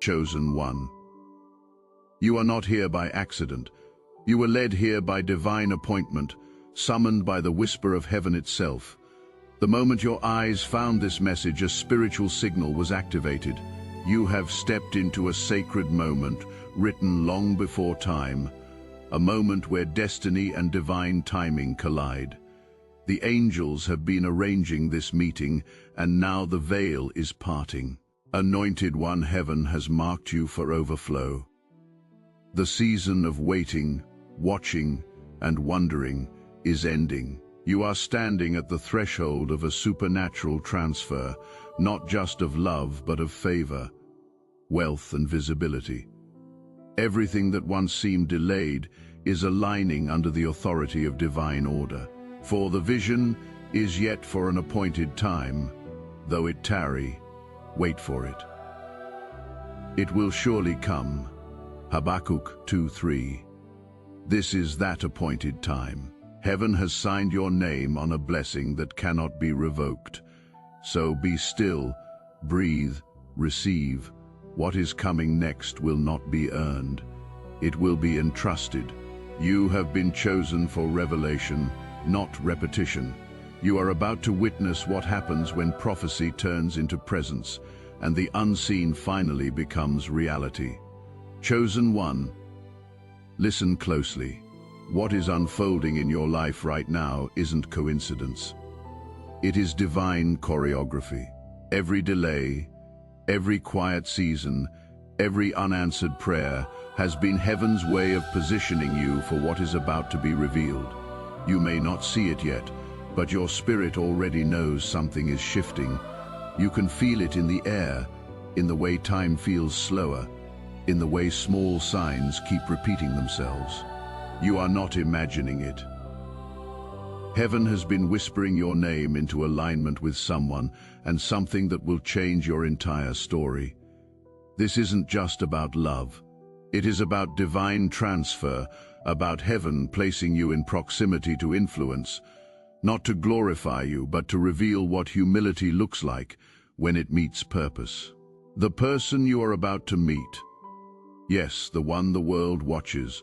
chosen one. You are not here by accident. You were led here by divine appointment, summoned by the whisper of heaven itself. The moment your eyes found this message, a spiritual signal was activated. You have stepped into a sacred moment, written long before time, a moment where destiny and divine timing collide. The angels have been arranging this meeting, and now the veil is parting. Anointed one, heaven has marked you for overflow. The season of waiting, watching, and wondering is ending. You are standing at the threshold of a supernatural transfer, not just of love, but of favor, wealth, and visibility. Everything that once seemed delayed is aligning under the authority of divine order. For the vision is yet for an appointed time, though it tarry, wait for it. It will surely come. Habakkuk 2:3. This is that appointed time. Heaven has signed your name on a blessing that cannot be revoked. So be still, breathe, receive. What is coming next will not be earned. It will be entrusted. You have been chosen for revelation, not repetition. You are about to witness what happens when prophecy turns into presence, and the unseen finally becomes reality. Chosen one, listen closely. What is unfolding in your life right now isn't coincidence. It is divine choreography. Every delay, every quiet season, every unanswered prayer has been heaven's way of positioning you for what is about to be revealed. You may not see it yet, but your spirit already knows something is shifting. You can feel it in the air, in the way time feels slower, in the way small signs keep repeating themselves. You are not imagining it. Heaven has been whispering your name into alignment with someone and something that will change your entire story. This isn't just about love. It is about divine transfer, about heaven placing you in proximity to influence, not to glorify you, but to reveal what humility looks like when it meets purpose. The person you are about to meet, yes, the one the world watches,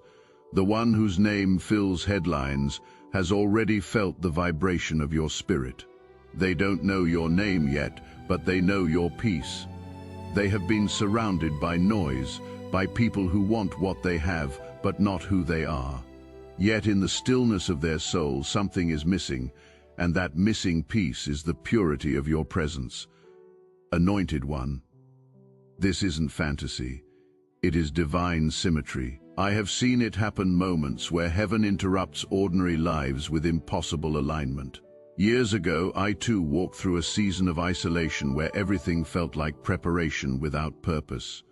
the one whose name fills headlines, has already felt the vibration of your spirit. They don't know your name yet, but they know your peace. They have been surrounded by noise, by people who want what they have, but not who they are. Yet in the stillness of their soul, something is missing, and that missing piece is the purity of your presence. Anointed one, this isn't fantasy. It is divine symmetry. I have seen it happen, moments where heaven interrupts ordinary lives with impossible alignment. Years ago, I too walked through a season of isolation where everything felt like preparation without purpose.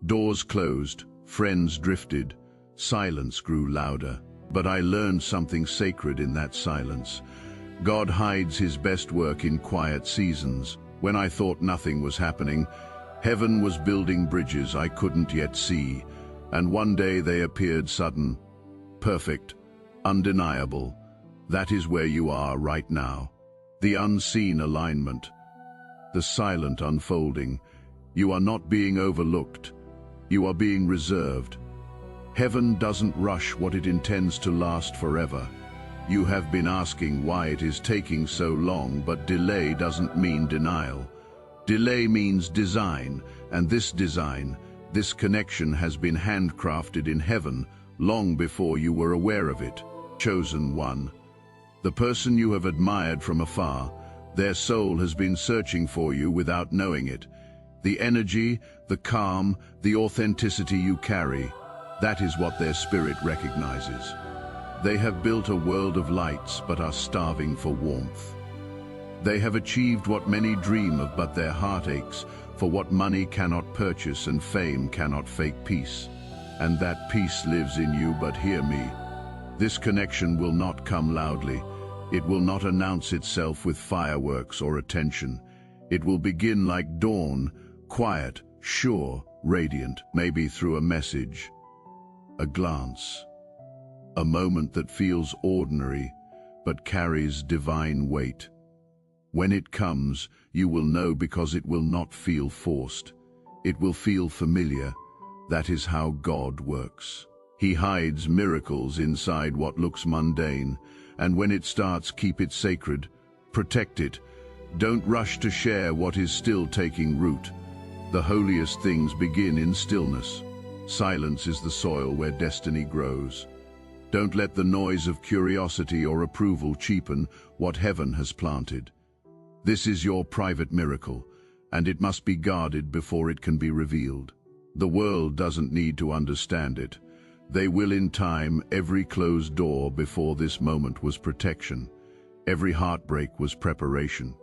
Doors closed, friends drifted, silence grew louder. But I learned something sacred in that silence. God hides his best work in quiet seasons. When I thought nothing was happening, heaven was building bridges I couldn't yet see. And one day they appeared sudden, perfect, undeniable. That is where you are right now. The unseen alignment, the silent unfolding. You are not being overlooked. You are being reserved. Heaven doesn't rush what it intends to last forever. You have been asking why it is taking so long, but delay doesn't mean denial. Delay means design, and this design, this connection has been handcrafted in heaven long before you were aware of it. Chosen one, the person you have admired from afar, their soul has been searching for you without knowing it. The energy, the calm, the authenticity you carry, that is what their spirit recognizes. They have built a world of lights but are starving for warmth. They have achieved what many dream of, but their heart aches for what money cannot purchase and fame cannot fake peace. And that peace lives in you, but hear me. This connection will not come loudly. It will not announce itself with fireworks or attention. It will begin like dawn, quiet, sure, radiant, maybe through a message, a glance, a moment that feels ordinary but carries divine weight. When it comes, you will know because it will not feel forced. It will feel familiar. That is how God works. He hides miracles inside what looks mundane, and when it starts, keep it sacred. Protect it. Don't rush to share what is still taking root. The holiest things begin in stillness. Silence is the soil where destiny grows. Don't let the noise of curiosity or approval cheapen what heaven has planted. This is your private miracle, and it must be guarded before it can be revealed. The world doesn't need to understand it. They will in time. Every closed door before this moment was protection. Every heartbreak was preparation.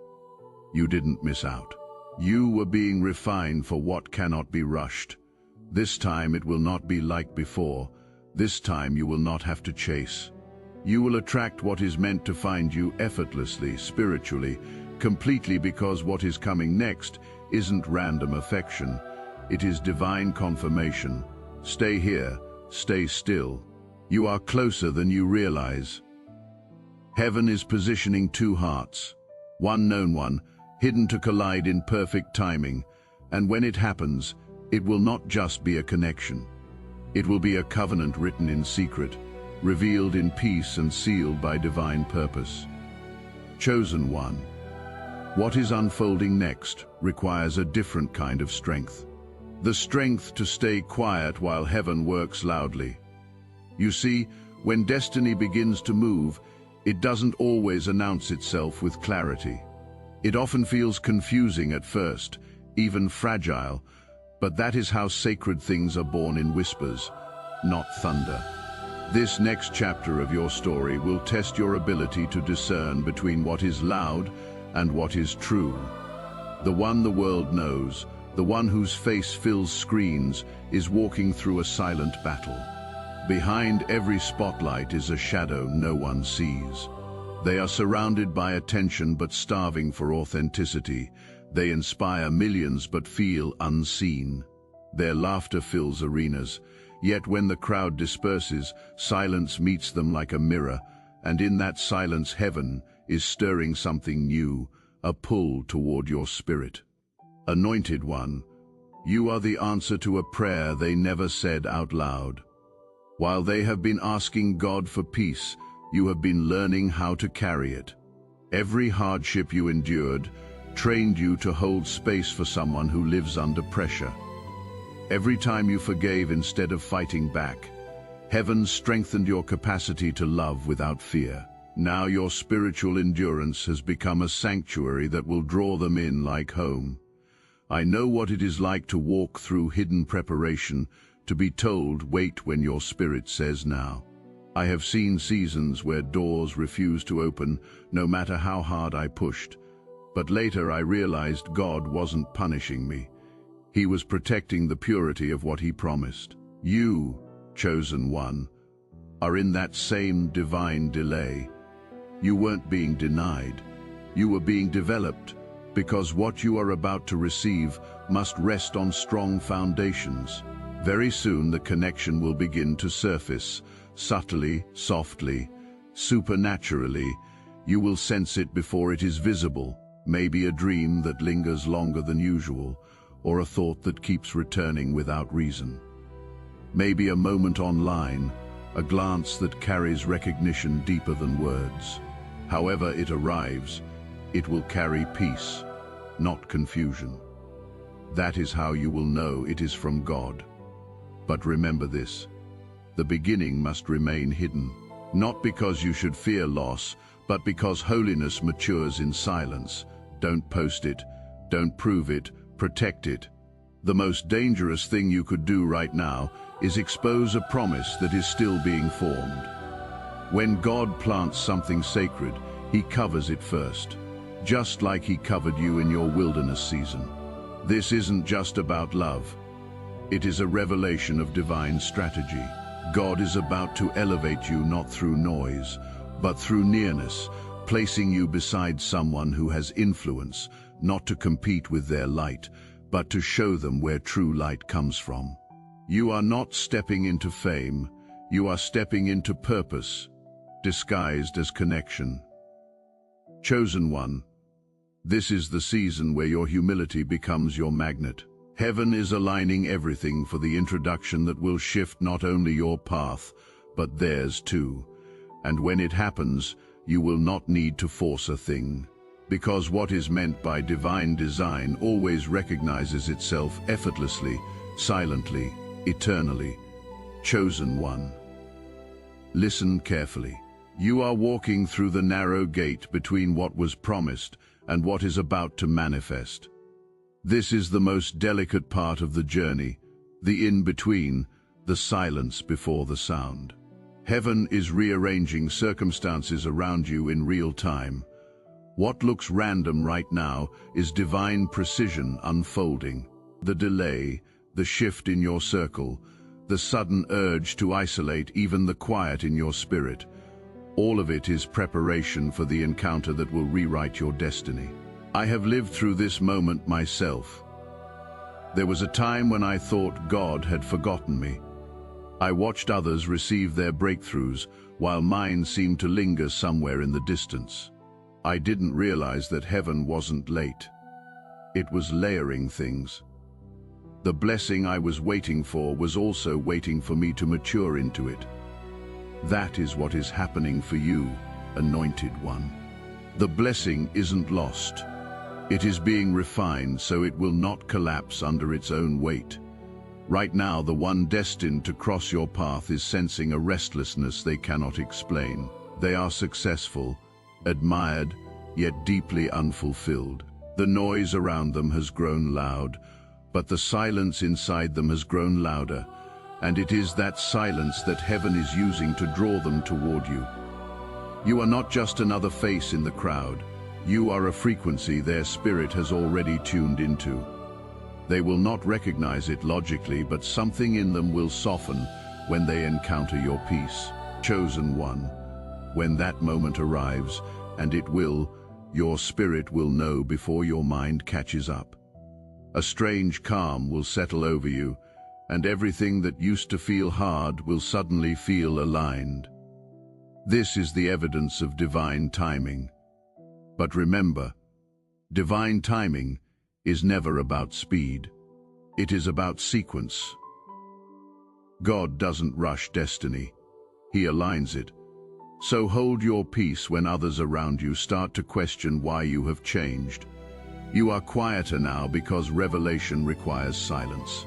You didn't miss out. You were being refined for what cannot be rushed. This time it will not be like before. This time you will not have to chase. You will attract what is meant to find you effortlessly, spiritually, completely, because what is coming next isn't random affection. It is divine confirmation. Stay here, stay still. You are closer than you realize. Heaven is positioning two hearts, one known, one hidden, to collide in perfect timing. And when it happens, it will not just be a connection. It will be a covenant written in secret, revealed in peace, and sealed by divine purpose. Chosen one. What is unfolding next requires a different kind of strength. The strength to stay quiet while heaven works loudly. You see, when destiny begins to move, it doesn't always announce itself with clarity. It often feels confusing at first, even fragile, but that is how sacred things are born, in whispers, not thunder. This next chapter of your story will test your ability to discern between what is loud and what is true. The one the world knows, the one whose face fills screens, is walking through a silent battle. Behind every spotlight is a shadow no one sees. They are surrounded by attention but starving for authenticity. They inspire millions but feel unseen. Their laughter fills arenas, yet when the crowd disperses, silence meets them like a mirror, and in that silence heaven is stirring something new, a pull toward your spirit. Anointed one, you are the answer to a prayer they never said out loud. While they have been asking God for peace, you have been learning how to carry it. Every hardship you endured trained you to hold space for someone who lives under pressure. Every time you forgave instead of fighting back, heaven strengthened your capacity to love without fear. Now your spiritual endurance has become a sanctuary that will draw them in like home. I know what it is like to walk through hidden preparation, to be told, wait, when your spirit says now. I have seen seasons where doors refused to open, no matter how hard I pushed. But later I realized God wasn't punishing me. He was protecting the purity of what He promised. You, chosen one, are in that same divine delay. You weren't being denied. You were being developed, because what you are about to receive must rest on strong foundations. Very soon the connection will begin to surface, subtly, softly, supernaturally. You will sense it before it is visible. Maybe a dream that lingers longer than usual, or a thought that keeps returning without reason. Maybe a moment online, a glance that carries recognition deeper than words. However it arrives, it will carry peace, not confusion. That is how you will know it is from God. But remember this, the beginning must remain hidden, not because you should fear loss, but because holiness matures in silence. Don't post it, don't prove it, protect it. The most dangerous thing you could do right now is expose a promise that is still being formed. When God plants something sacred, He covers it first, just like He covered you in your wilderness season. This isn't just about love. It is a revelation of divine strategy. God is about to elevate you not through noise, but through nearness, placing you beside someone who has influence, not to compete with their light, but to show them where true light comes from. You are not stepping into fame, you are stepping into purpose, disguised as connection. Chosen one, this is the season where your humility becomes your magnet. Heaven is aligning everything for the introduction that will shift not only your path, but theirs too. And when it happens, you will not need to force a thing, because what is meant by divine design always recognizes itself effortlessly, silently, eternally. Chosen one. Listen carefully. You are walking through the narrow gate between what was promised and what is about to manifest. This is the most delicate part of the journey, the in-between, the silence before the sound. Heaven is rearranging circumstances around you in real time. What looks random right now is divine precision unfolding. The delay, the shift in your circle, the sudden urge to isolate even the quiet in your spirit, all of it is preparation for the encounter that will rewrite your destiny. I have lived through this moment myself. There was a time when I thought God had forgotten me. I watched others receive their breakthroughs while mine seemed to linger somewhere in the distance. I didn't realize that heaven wasn't late. It was layering things. The blessing I was waiting for was also waiting for me to mature into it. That is what is happening for you, anointed one. The blessing isn't lost. It is being refined so it will not collapse under its own weight. Right now, the one destined to cross your path is sensing a restlessness they cannot explain. They are successful, admired, yet deeply unfulfilled. The noise around them has grown loud, but the silence inside them has grown louder, and it is that silence that heaven is using to draw them toward you. You are not just another face in the crowd. You are a frequency their spirit has already tuned into. They will not recognize it logically, but something in them will soften when they encounter your peace. Chosen one, when that moment arrives, and it will, your spirit will know before your mind catches up. A strange calm will settle over you, and everything that used to feel hard will suddenly feel aligned. This is the evidence of divine timing. But remember, divine timing is never about speed. It is about sequence. God doesn't rush destiny. He aligns it. So hold your peace when others around you start to question why you have changed. You are quieter now because revelation requires silence.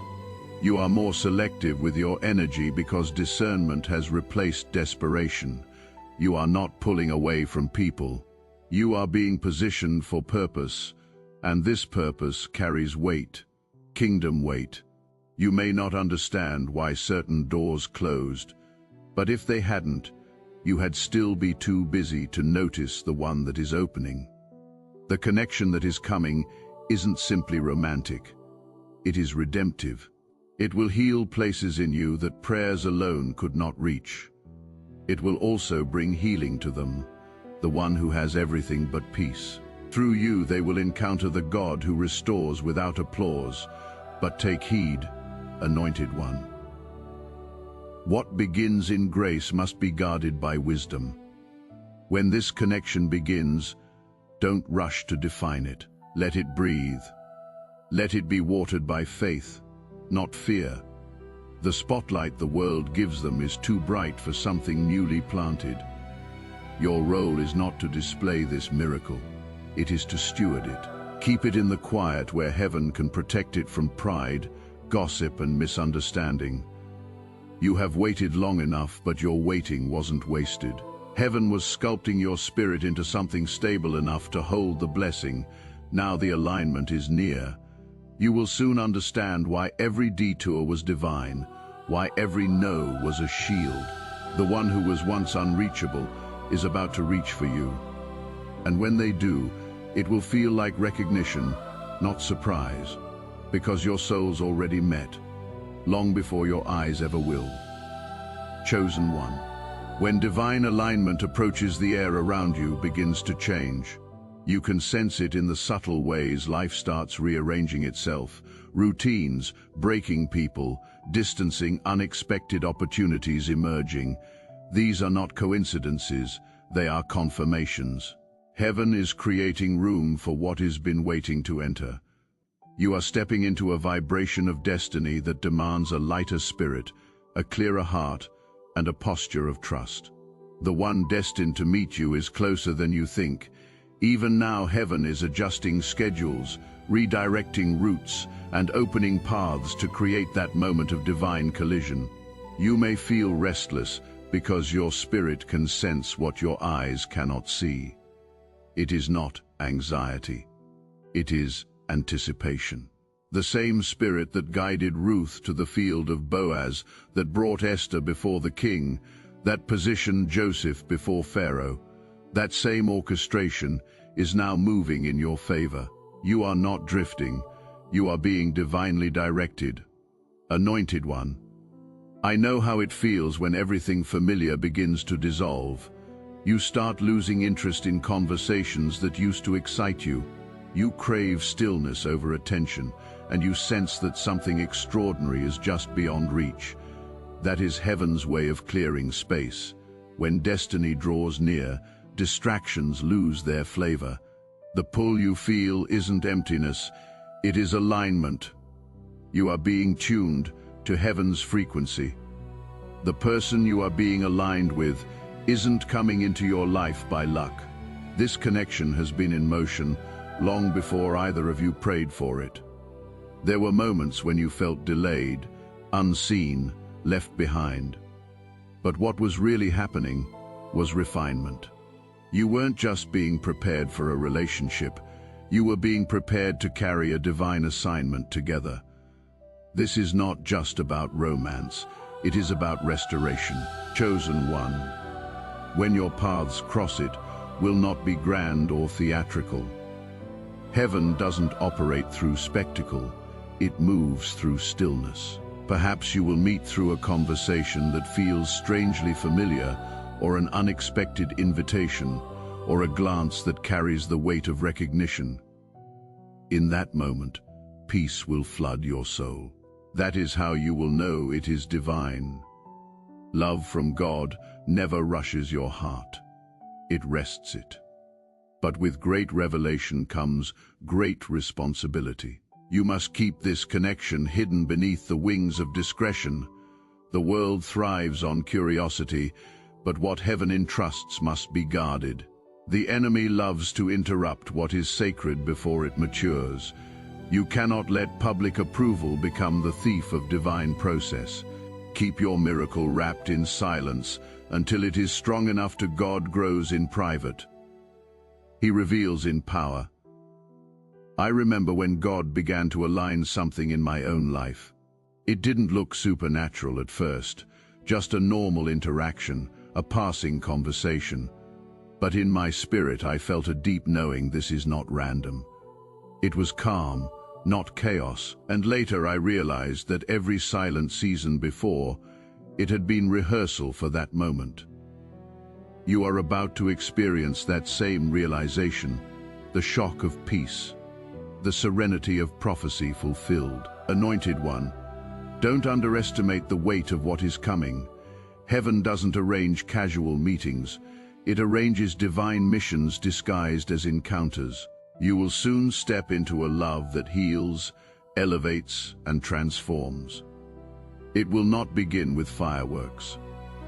You are more selective with your energy because discernment has replaced desperation. You are not pulling away from people. You are being positioned for purpose, and this purpose carries weight, kingdom weight. You may not understand why certain doors closed, but if they hadn't, you had still be too busy to notice the one that is opening. The connection that is coming isn't simply romantic. It is redemptive. It will heal places in you that prayers alone could not reach. It will also bring healing to them, the one who has everything but peace. Through you they will encounter the God who restores without applause. But take heed, anointed one. What begins in grace must be guarded by wisdom. When this connection begins, don't rush to define it. Let it breathe. Let it be watered by faith, not fear. The spotlight the world gives them is too bright for something newly planted. Your role is not to display this miracle. It is to steward it. Keep it in the quiet where heaven can protect it from pride, gossip, and misunderstanding. You have waited long enough, but your waiting wasn't wasted. Heaven was sculpting your spirit into something stable enough to hold the blessing. Now the alignment is near. You will soon understand why every detour was divine, why every no was a shield. The one who was once unreachable is about to reach for you. And when they do, it will feel like recognition, not surprise, because your souls already met, long before your eyes ever will. Chosen one. When divine alignment approaches, the air around you begins to change. You can sense it in the subtle ways life starts rearranging itself. Routines, breaking people, distancing, unexpected opportunities emerging. These are not coincidences, they are confirmations. Heaven is creating room for what has been waiting to enter. You are stepping into a vibration of destiny that demands a lighter spirit, a clearer heart, and a posture of trust. The one destined to meet you is closer than you think. Even now, heaven is adjusting schedules, redirecting routes, and opening paths to create that moment of divine collision. You may feel restless because your spirit can sense what your eyes cannot see. It is not anxiety. It is anticipation. The same spirit that guided Ruth to the field of Boaz, that brought Esther before the king, that positioned Joseph before Pharaoh, that same orchestration is now moving in your favor. You are not drifting. You are being divinely directed. Anointed one, I know how it feels when everything familiar begins to dissolve. You start losing interest in conversations that used to excite you. You crave stillness over attention, and you sense that something extraordinary is just beyond reach. That is heaven's way of clearing space. When destiny draws near, distractions lose their flavor. The pull you feel isn't emptiness, it is alignment. You are being tuned to heaven's frequency. The person you are being aligned with isn't coming into your life by luck. This connection has been in motion long before either of you prayed for it. There were moments when you felt delayed, unseen, left behind. But what was really happening was refinement. You weren't just being prepared for a relationship, you were being prepared to carry a divine assignment together. This is not just about romance, it is about restoration. Chosen one, when your paths cross it, will not be grand or theatrical. Heaven doesn't operate through spectacle, it moves through stillness. Perhaps you will meet through a conversation that feels strangely familiar, or an unexpected invitation, or a glance that carries the weight of recognition. In that moment, peace will flood your soul. That is how you will know it is divine. Love from God never rushes your heart. It rests it. But with great revelation comes great responsibility. You must keep this connection hidden beneath the wings of discretion. The world thrives on curiosity, but what heaven entrusts must be guarded. The enemy loves to interrupt what is sacred before it matures. You cannot let public approval become the thief of divine process. Keep your miracle wrapped in silence until it is strong enough to God grows in private. He reveals in power. I remember when God began to align something in my own life. It didn't look supernatural at first, just a normal interaction, a passing conversation. But in my spirit I felt a deep knowing this is not random. It was calm, not chaos, and later I realized that every silent season before, it had been rehearsal for that moment. You are about to experience that same realization, the shock of peace, the serenity of prophecy fulfilled. Anointed one, don't underestimate the weight of what is coming. Heaven doesn't arrange casual meetings. It arranges divine missions disguised as encounters. You will soon step into a love that heals, elevates, and transforms. It will not begin with fireworks.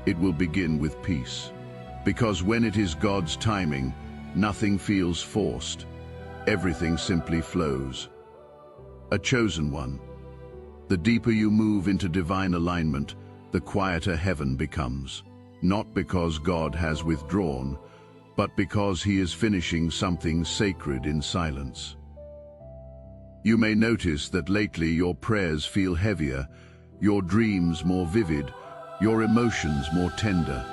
It will begin with peace. Because when it is God's timing, nothing feels forced. Everything simply flows. A chosen one. The deeper you move into divine alignment, the quieter heaven becomes. Not because God has withdrawn, but because he is finishing something sacred in silence. You may notice that lately your prayers feel heavier, your dreams more vivid, your emotions more tender.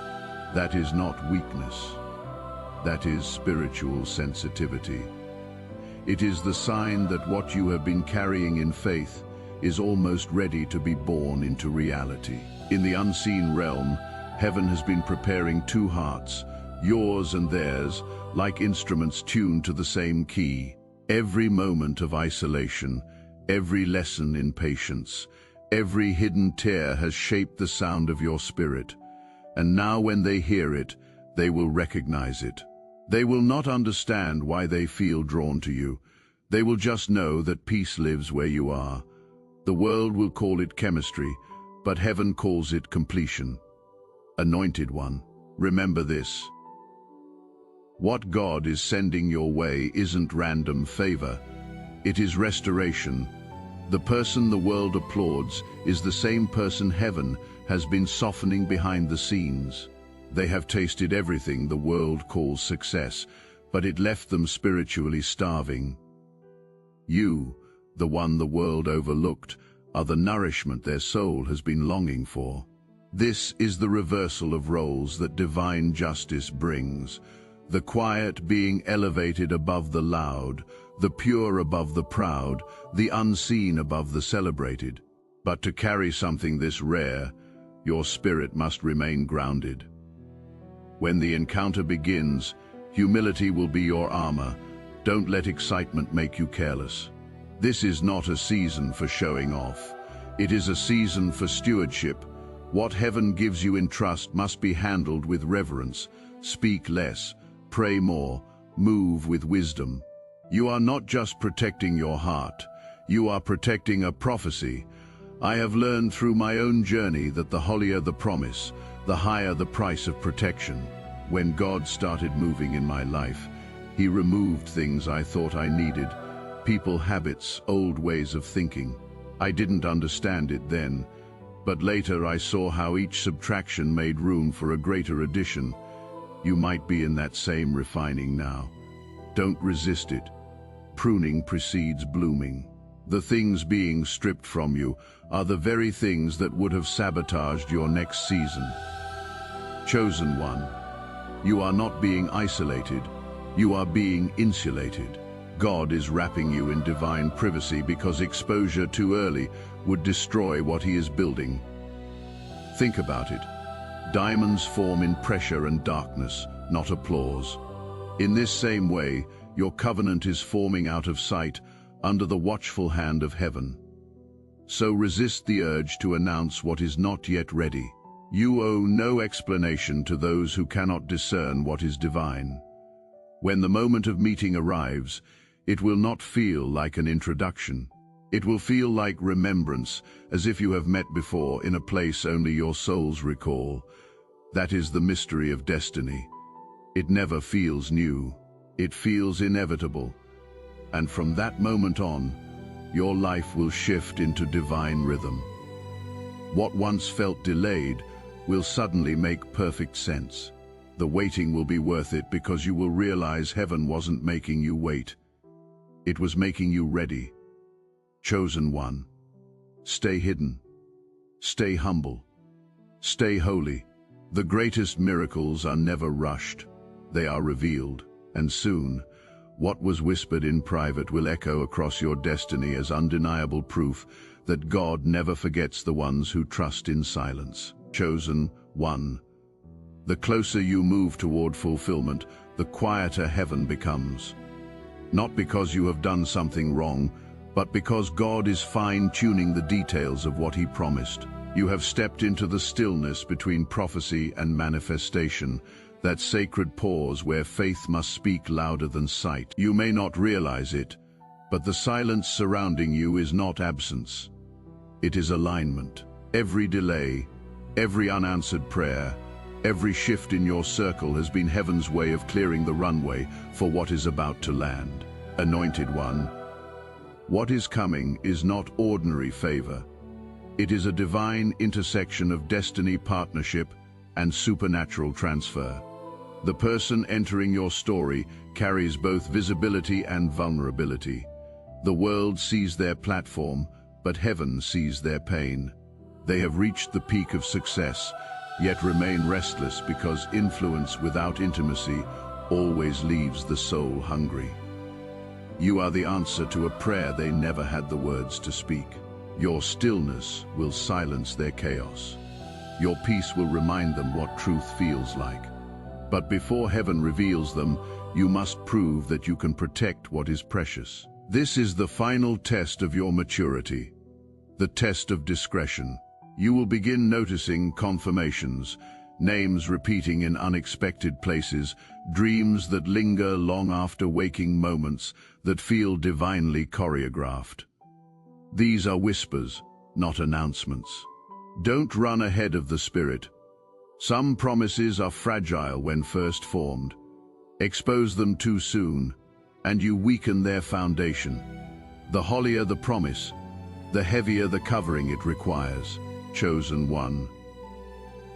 That is not weakness. That is spiritual sensitivity. It is the sign that what you have been carrying in faith is almost ready to be born into reality. In the unseen realm, heaven has been preparing two hearts, yours and theirs, like instruments tuned to the same key. Every moment of isolation, every lesson in patience, every hidden tear has shaped the sound of your spirit. And now when they hear it, they will recognize it. They will not understand why they feel drawn to you. They will just know that peace lives where you are. The world will call it chemistry, but heaven calls it completion. Anointed one, remember this. What God is sending your way isn't random favor. It is restoration. The person the world applauds is the same person heaven has been softening behind the scenes. They have tasted everything the world calls success, but it left them spiritually starving. You, the one the world overlooked, are the nourishment their soul has been longing for. This is the reversal of roles that divine justice brings. The quiet being elevated above the loud, the pure above the proud, the unseen above the celebrated. But to carry something this rare, your spirit must remain grounded. When the encounter begins, humility will be your armor. Don't let excitement make you careless. This is not a season for showing off. It is a season for stewardship. What heaven gives you in trust must be handled with reverence. Speak less, pray more, move with wisdom. You are not just protecting your heart, you are protecting a prophecy. I have learned through my own journey that the holier the promise, the higher the price of protection. When God started moving in my life, He removed things I thought I needed, people, habits, old ways of thinking. I didn't understand it then, but later I saw how each subtraction made room for a greater addition. You might be in that same refining now. Don't resist it. Pruning precedes blooming. The things being stripped from you are the very things that would have sabotaged your next season. Chosen one, you are not being isolated, you are being insulated. God is wrapping you in divine privacy because exposure too early would destroy what He is building. Think about it. Diamonds form in pressure and darkness, not applause. In this same way, your covenant is forming out of sight, under the watchful hand of heaven. So resist the urge to announce what is not yet ready. You owe no explanation to those who cannot discern what is divine. When the moment of meeting arrives, it will not feel like an introduction. It will feel like remembrance, as if you have met before in a place only your souls recall. That is the mystery of destiny. It never feels new. It feels inevitable. And from that moment on, your life will shift into divine rhythm. What once felt delayed will suddenly make perfect sense. The waiting will be worth it because you will realize heaven wasn't making you wait. It was making you ready. Chosen one. Stay hidden. Stay humble. Stay holy. The greatest miracles are never rushed. They are revealed. And soon, what was whispered in private will echo across your destiny as undeniable proof that God never forgets the ones who trust in silence. Chosen one. The closer you move toward fulfillment, the quieter heaven becomes. Not because you have done something wrong, but because God is fine-tuning the details of what He promised. You have stepped into the stillness between prophecy and manifestation, that sacred pause where faith must speak louder than sight. You may not realize it, but the silence surrounding you is not absence. It is alignment. Every delay, every unanswered prayer, every shift in your circle has been heaven's way of clearing the runway for what is about to land. Anointed one, what is coming is not ordinary favor. It is a divine intersection of destiny, partnership, and supernatural transfer. The person entering your story carries both visibility and vulnerability. The world sees their platform, but heaven sees their pain. They have reached the peak of success, yet remain restless because influence without intimacy always leaves the soul hungry. You are the answer to a prayer they never had the words to speak. Your stillness will silence their chaos. Your peace will remind them what truth feels like. But before heaven reveals them, you must prove that you can protect what is precious. This is the final test of your maturity, the test of discretion. You will begin noticing confirmations, names repeating in unexpected places, dreams that linger long after waking moments that feel divinely choreographed. These are whispers, not announcements. Don't run ahead of the Spirit. Some promises are fragile when first formed. Expose them too soon, and you weaken their foundation. The hollier the promise, the heavier the covering it requires. Chosen one.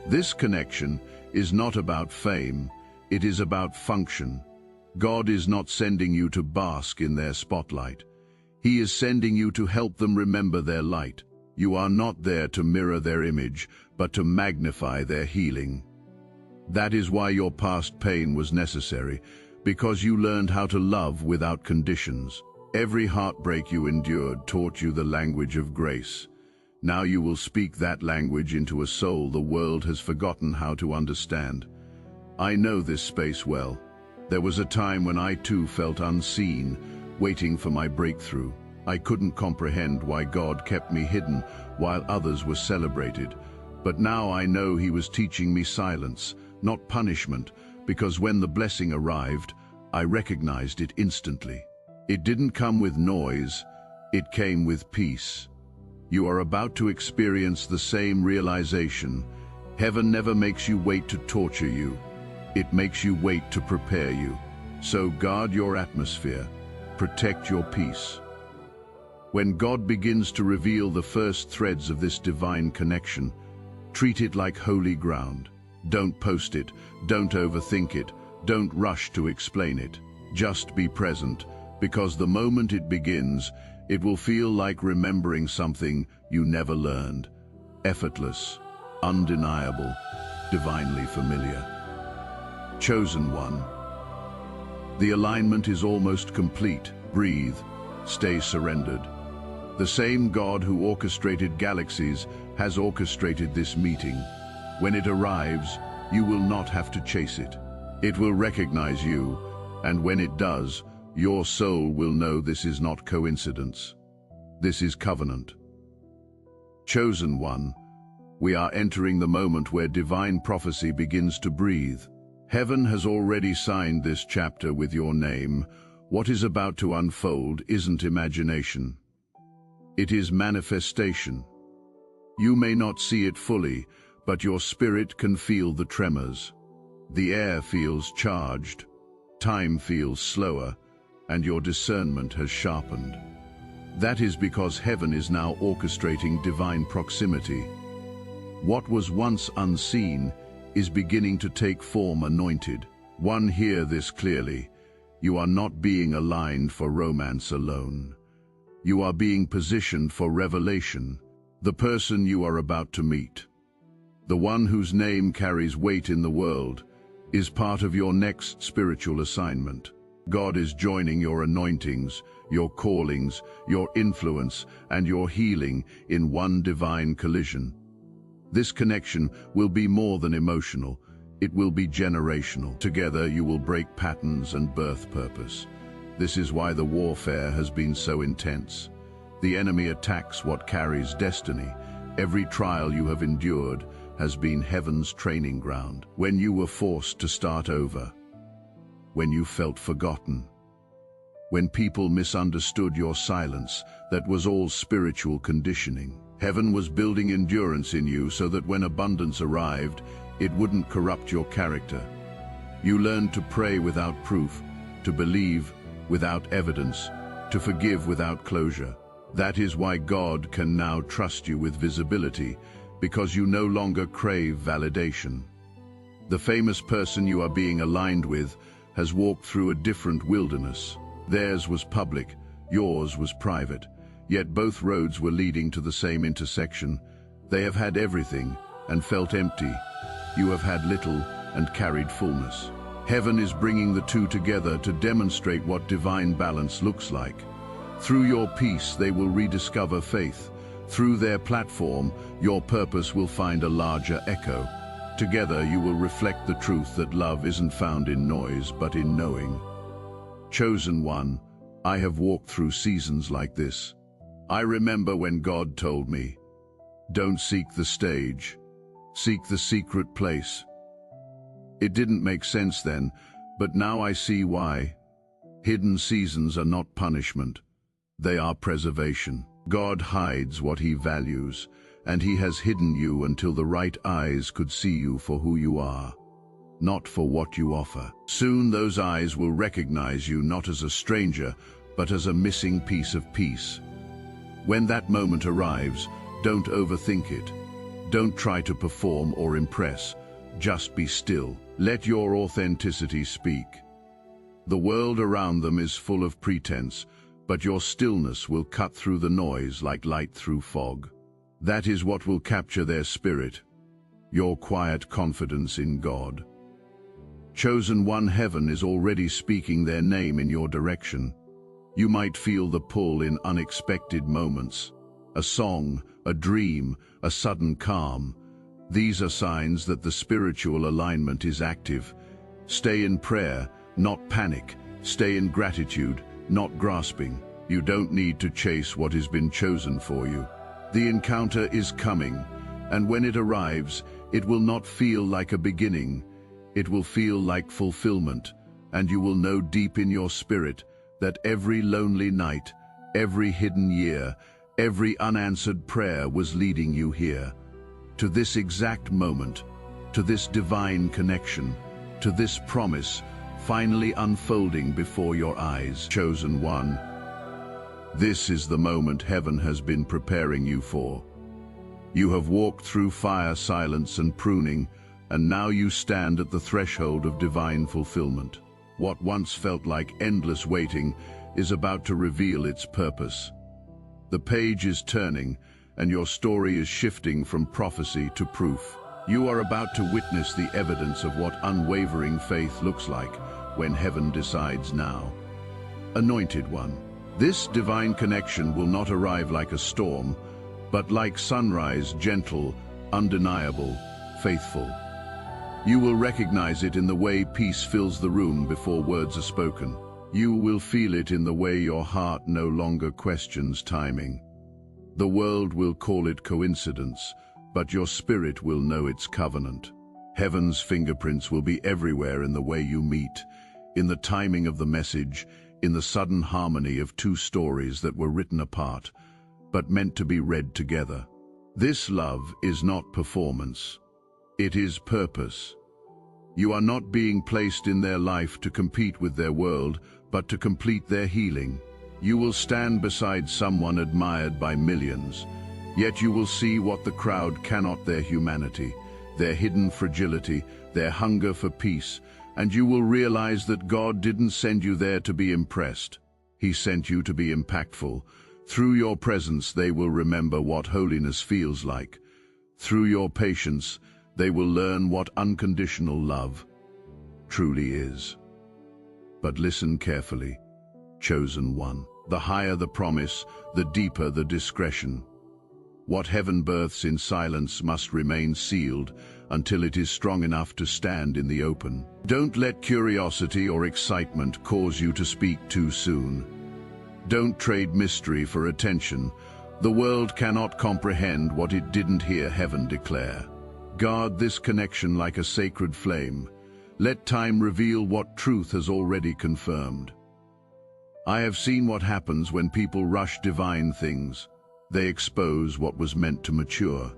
This connection is not about fame, it is about function. God is not sending you to bask in their spotlight. He is sending you to help them remember their light. You are not there to mirror their image, but to magnify their healing. That is why your past pain was necessary, because you learned how to love without conditions. Every heartbreak you endured taught you the language of grace. Now you will speak that language into a soul the world has forgotten how to understand. I know this space well. There was a time when I too felt unseen, waiting for my breakthrough. I couldn't comprehend why God kept me hidden while others were celebrated. But now I know He was teaching me silence, not punishment, because when the blessing arrived, I recognized it instantly. It didn't come with noise, it came with peace. You are about to experience the same realization. Heaven never makes you wait to torture you. It makes you wait to prepare you. So guard your atmosphere. Protect your peace. When God begins to reveal the first threads of this divine connection, treat it like holy ground. Don't post it, don't overthink it, don't rush to explain it. Just be present, because the moment it begins, it will feel like remembering something you never learned. Effortless, undeniable, divinely familiar. Chosen one. The alignment is almost complete. Breathe, stay surrendered. The same God who orchestrated galaxies has orchestrated this meeting. When it arrives, you will not have to chase it. It will recognize you, and when it does, your soul will know this is not coincidence. This is covenant. Chosen one, we are entering the moment where divine prophecy begins to breathe. Heaven has already signed this chapter with your name. What is about to unfold isn't imagination. It is manifestation. You may not see it fully, but your spirit can feel the tremors. The air feels charged, time feels slower, and your discernment has sharpened. That is because heaven is now orchestrating divine proximity. What was once unseen is beginning to take form anointed. One, hear this clearly. You are not being aligned for romance alone. You are being positioned for revelation. The person you are about to meet, the one whose name carries weight in the world, is part of your next spiritual assignment. God is joining your anointings, your callings, your influence, and your healing in one divine collision. This connection will be more than emotional, it will be generational. Together you will break patterns and birth purpose. This is why the warfare has been so intense. The enemy attacks what carries destiny. Every trial you have endured has been heaven's training ground. When you were forced to start over, when you felt forgotten, when people misunderstood your silence, that was all spiritual conditioning. Heaven was building endurance in you so that when abundance arrived, it wouldn't corrupt your character. You learned to pray without proof, to believe without evidence, to forgive without closure. That is why God can now trust you with visibility, because you no longer crave validation. The famous person you are being aligned with has walked through a different wilderness. Theirs was public, yours was private, yet both roads were leading to the same intersection. They have had everything and felt empty. You have had little and carried fullness. Heaven is bringing the two together to demonstrate what divine balance looks like. Through your peace, they will rediscover faith. Through their platform, your purpose will find a larger echo. Together, you will reflect the truth that love isn't found in noise, but in knowing. Chosen one, I have walked through seasons like this. I remember when God told me, don't seek the stage, Seek the secret place. It didn't make sense then, but now I see why. Hidden seasons are not punishment. They are preservation. God hides what he values, and he has hidden you until the right eyes could see you for who you are, not for what you offer. Soon those eyes will recognize you not as a stranger, but as a missing piece of peace. When that moment arrives, don't overthink it. Don't try to perform or impress. Just be still. Let your authenticity speak. The world around them is full of pretense, but your stillness will cut through the noise like light through fog. That is what will capture their spirit, your quiet confidence in God. Chosen one, heaven is already speaking their name in your direction. You might feel the pull in unexpected moments. A song, a dream, a sudden calm. These are signs that the spiritual alignment is active. Stay in prayer, not panic. Stay in gratitude, not grasping. You don't need to chase what has been chosen for you. The encounter is coming, and when it arrives, it will not feel like a beginning. It will feel like fulfillment, and you will know deep in your spirit that every lonely night, every hidden year, every unanswered prayer was leading you here, to this exact moment, to this divine connection, to this promise finally unfolding before your eyes. Chosen one, this is the moment heaven has been preparing you for. You have walked through fire, silence, and pruning, and now you stand at the threshold of divine fulfillment. What once felt like endless waiting is about to reveal its purpose. The page is turning, and your story is shifting from prophecy to proof. You are about to witness the evidence of what unwavering faith looks like when heaven decides now. Anointed one, this divine connection will not arrive like a storm, but like sunrise, gentle, undeniable, faithful. You will recognize it in the way peace fills the room before words are spoken. You will feel it in the way your heart no longer questions timing. The world will call it coincidence, but your spirit will know it's covenant. Heaven's fingerprints will be everywhere in the way you meet, in the timing of the message, in the sudden harmony of two stories that were written apart, but meant to be read together. This love is not performance. It is purpose. You are not being placed in their life to compete with their world, but to complete their healing. You will stand beside someone admired by millions, yet you will see what the crowd cannot: their humanity, their hidden fragility, their hunger for peace, and you will realize that God didn't send you there to be impressed. He sent you to be impactful. Through your presence, they will remember what holiness feels like. Through your patience, they will learn what unconditional love truly is. But listen carefully, chosen one. The higher the promise, the deeper the discretion. What heaven births in silence must remain sealed until it is strong enough to stand in the open. Don't let curiosity or excitement cause you to speak too soon. Don't trade mystery for attention. The world cannot comprehend what it didn't hear heaven declare. Guard this connection like a sacred flame. Let time reveal what truth has already confirmed. I have seen what happens when people rush divine things. They expose what was meant to mature,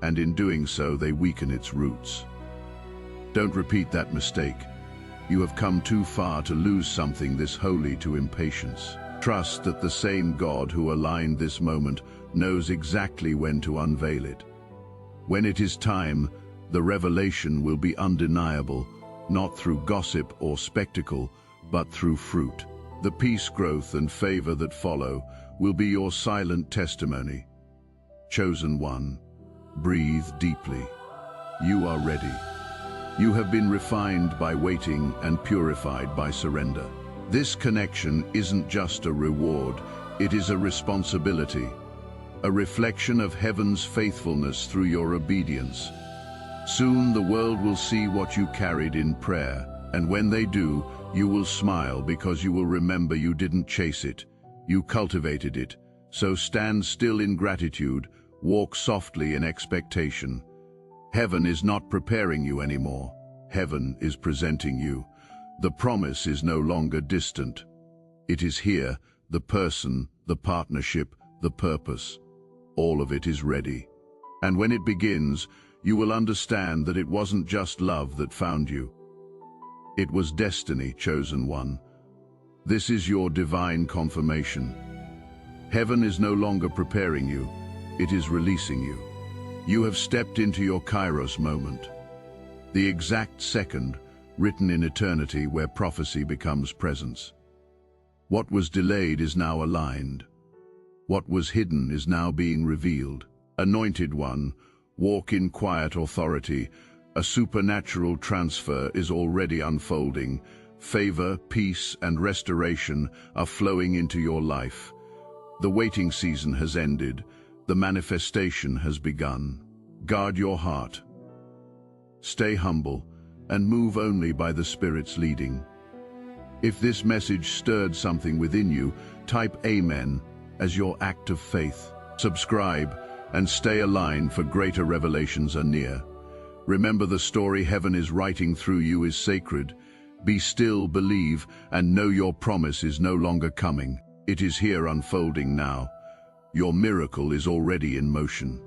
and in doing so, they weaken its roots. Don't repeat that mistake. You have come too far to lose something this holy to impatience. Trust that the same God who aligned this moment knows exactly when to unveil it. When it is time, the revelation will be undeniable, not through gossip or spectacle, but through fruit. The peace, growth, and favor that follow will be your silent testimony. Chosen one, breathe deeply. You are ready. You have been refined by waiting and purified by surrender. This connection isn't just a reward, it is a responsibility, a reflection of heaven's faithfulness through your obedience. Soon the world will see what you carried in prayer, and when they do, you will smile because you will remember you didn't chase it, you cultivated it. So stand still in gratitude, walk softly in expectation. Heaven is not preparing you anymore. Heaven is presenting you. The promise is no longer distant. It is here, the person, the partnership, the purpose. All of it is ready. And when it begins, you will understand that it wasn't just love that found you. It was destiny, chosen one. This is your divine confirmation. Heaven is no longer preparing you, it is releasing you. You have stepped into your Kairos moment, the exact second written in eternity where prophecy becomes presence. What was delayed is now aligned. What was hidden is now being revealed. Anointed one, walk in quiet authority. A supernatural transfer is already unfolding. Favor, peace, and restoration are flowing into your life. The waiting season has ended. The manifestation has begun. Guard your heart. Stay humble and move only by the Spirit's leading. If this message stirred something within you, type Amen as your act of faith. Subscribe and stay aligned, for greater revelations are near. Remember, the story heaven is writing through you is sacred. Be still, believe, and know your promise is no longer coming. It is here, unfolding now. Your miracle is already in motion.